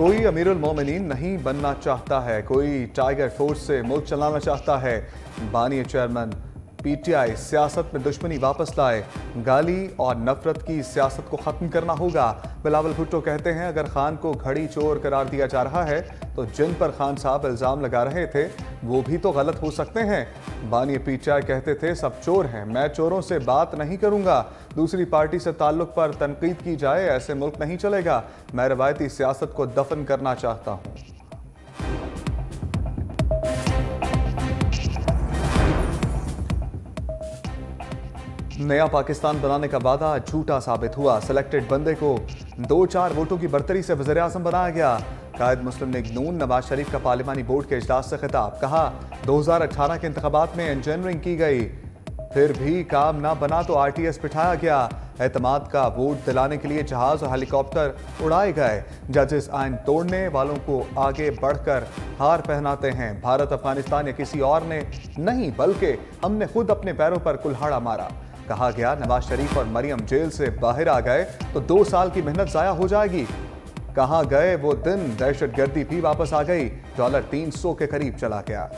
कोई अमीरुल मोमिनीन नहीं बनना चाहता है, कोई टाइगर फोर्स से मुल्क चलाना चाहता है। बानी चेयरमैन पीटीआई सियासत में दुश्मनी वापस लाए, गाली और नफरत की सियासत को खत्म करना होगा। बिलावल भुट्टो कहते हैं अगर खान को घड़ी चोर करार दिया जा रहा है तो जिन पर खान साहब इल्जाम लगा रहे थे वो भी तो गलत हो सकते हैं। बानी पीटीआई कहते थे सब चोर हैं, मैं चोरों से बात नहीं करूंगा। दूसरी पार्टी से ताल्लुक पर तनकीद की जाए, ऐसे मुल्क नहीं चलेगा। मैं रवायती सियासत को दफन करना चाहता हूं। नया पाकिस्तान बनाने का वादा झूठा साबित हुआ। सिलेक्टेड बंदे को 2-4 वोटों की बर्तरी से वज़ीर आज़म बनाया गया। कायद मुस्लिम लीग नून नवाज शरीफ का पार्लिमानी बोर्ड के इजलास से खिताब, कहा 2018 के इंतखाबात में इंजीनियरिंग की गई, फिर भी काम ना बना तो आरटीएस बिठाया गया। एतमाद का वोट दिलाने के लिए जहाज और हेलीकॉप्टर उड़ाए गए। जजेस आइन तोड़ने वालों को आगे बढ़कर हार पहनाते हैं। भारत अफगानिस्तान या किसी और ने नहीं बल्कि हमने खुद अपने पैरों पर कुल्हाड़ा मारा। कहा गया नवाज शरीफ और मरियम जेल से बाहर आ गए तो 2 साल की मेहनत जाया हो जाएगी। कहां गए वो दिन, दहशतगर्दी भी वापस आ गई। डॉलर 300 के करीब चला गया।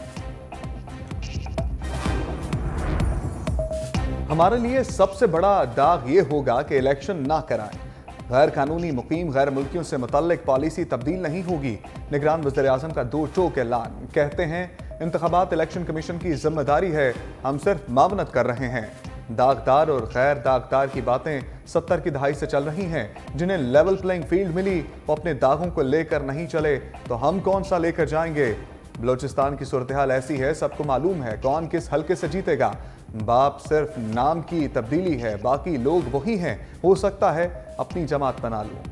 हमारे लिए सबसे बड़ा दाग ये होगा कि इलेक्शन ना कराएं। गैर कानूनी मुकीम गैर मुल्कियों से मुतल्लिक पॉलिसी तब्दील नहीं होगी। निगरान वज़ीर आज़म का 2 टोक ऐलान, कहते हैं इंतखाबात इलेक्शन कमीशन की जिम्मेदारी है, हम सिर्फ मावनत कर रहे हैं। दागदार और गैर दागदार की बातें 70 की दहाई से चल रही हैं। जिन्हें लेवल प्लेइंग फील्ड मिली वो अपने दागों को लेकर नहीं चले तो हम कौन सा लेकर जाएंगे। बलोचिस्तान की सूरत हाल ऐसी है, सबको मालूम है कौन किस हल्के से जीतेगा। बाप सिर्फ नाम की तब्दीली है, बाकी लोग वही हैं। हो सकता है अपनी जमात बना लूं।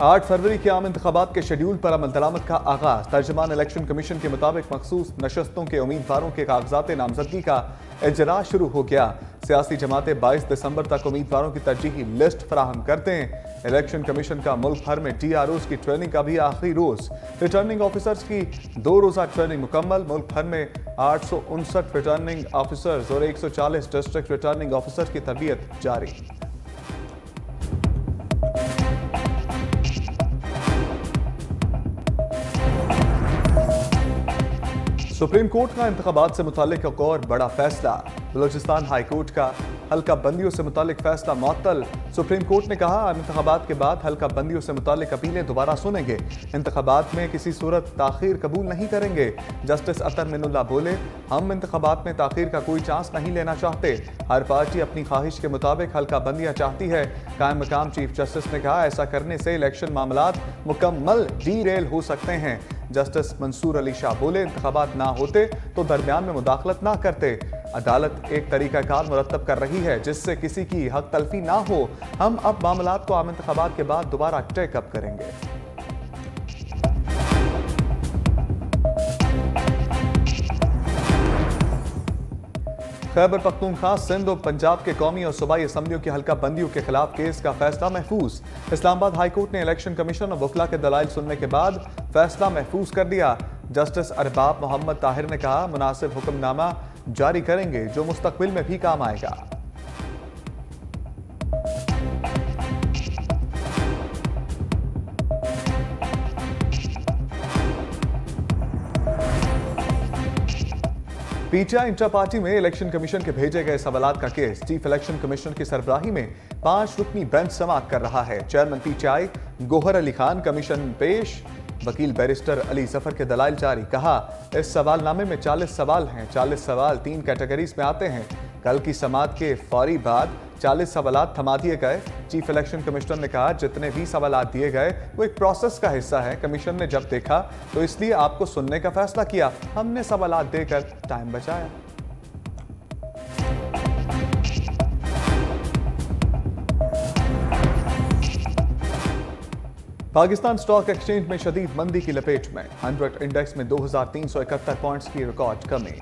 8 फरवरी के आम इंतखाबात के शेड्यूल पर अमल दरामद का आगाज। तर्जुमान इलेक्शन कमीशन के मुताबिक मखसूस नशस्तों के उम्मीदवारों के कागजात नामजदगी का इजरा शुरू हो गया। सियासी जमातें 22 दिसंबर तक उम्मीदवारों की तरजीही लिस्ट फराहम करते हैं। इलेक्शन कमीशन का मुल्क भर में TROs की ट्रेनिंग का भी आखिरी रोज। रिटर्निंग ऑफिसर्स की 2 रोजा ट्रेनिंग मुकम्मल। मुल्क भर में 859 रिटर्निंग ऑफिसर्स और 140 डिस्ट्रिक्ट रिटर्निंग ऑफिसर्स की तरबियत जारी। सुप्रीम कोर्ट का इंतखाबात से मुतालिक एक और बड़ा फैसला। बलोचिस्तान हाई कोर्ट का हल्का बंदियों से मुतालिक फैसला मुअत्तल। सुप्रीम कोर्ट ने कहा इंतखाबात के बाद हल्का बंदियों से मुतालिक अपीलें दोबारा सुनेंगे। इंतखाबात में किसी सूरत ताखीर कबूल नहीं करेंगे। जस्टिस अतर मिनुल्लाह बोले, हम इंतखाबात में ताखीर का कोई चांस नहीं लेना चाहते। हर पार्टी अपनी ख्वाहिश के मुताबिक हल्का बंदियां चाहती है। कायम मकाम चीफ जस्टिस ने कहा ऐसा करने से इलेक्शन मामलात मुकम्मल डीरेल हो सकते हैं। जस्टिस मंसूर अली शाह बोले इंतखाबात ना होते तो दरमियान में मुदाखलत ना करते। अदालत एक तरीकाकार मुरतब कर रही है जिससे किसी की हक तलफी ना हो। हम अब मामलात को आम इंतखाबात के बाद दोबारा टेकअप करेंगे। खैबर पख्तूनख्वा, सिंध और पंजाब के कौमी और सूबाई असम्बलियों की हल्का बंदियों के खिलाफ केस का फैसला महफूज। इस्लामाबाद हाई कोर्ट ने इलेक्शन कमीशन और वकला के दलाइल सुनने के बाद फैसला महफूज कर दिया। जस्टिस अरबाब मोहम्मद ताहिर ने कहा मुनासिब हुक्मनामा जारी करेंगे जो मुस्तकबिल में भी काम आएगा। पीटीआई इंटर पार्टी में इलेक्शन कमीशन के भेजे गए सवालात का केस चीफ इलेक्शन कमिश्नर की सरबराही में 5 रुकनी बेंच समाअत कर रहा है। Chairman PTI Gohar Ali Khan commission पेश, वकील बैरिस्टर अली जफर के दलाइल जारी। कहा इस सवालनामे में 40 सवाल हैं। 40 सवाल 3 कैटेगरीज में आते हैं। कल की समाअत के फौरी बाद 40 सवालात थमा दिए गए। चीफ इलेक्शन कमिश्नर ने कहा जितने भी सवालात दिए गए वो एक प्रोसेस का हिस्सा है। कमीशन ने जब देखा तो इसलिए आपको सुनने का फैसला किया। हमने सवालात देकर टाइम बचाया। पाकिस्तान स्टॉक एक्सचेंज में शदीद मंदी की लपेट में। 100 इंडेक्स में 2371 पॉइंट्स की रिकॉर्ड कमी।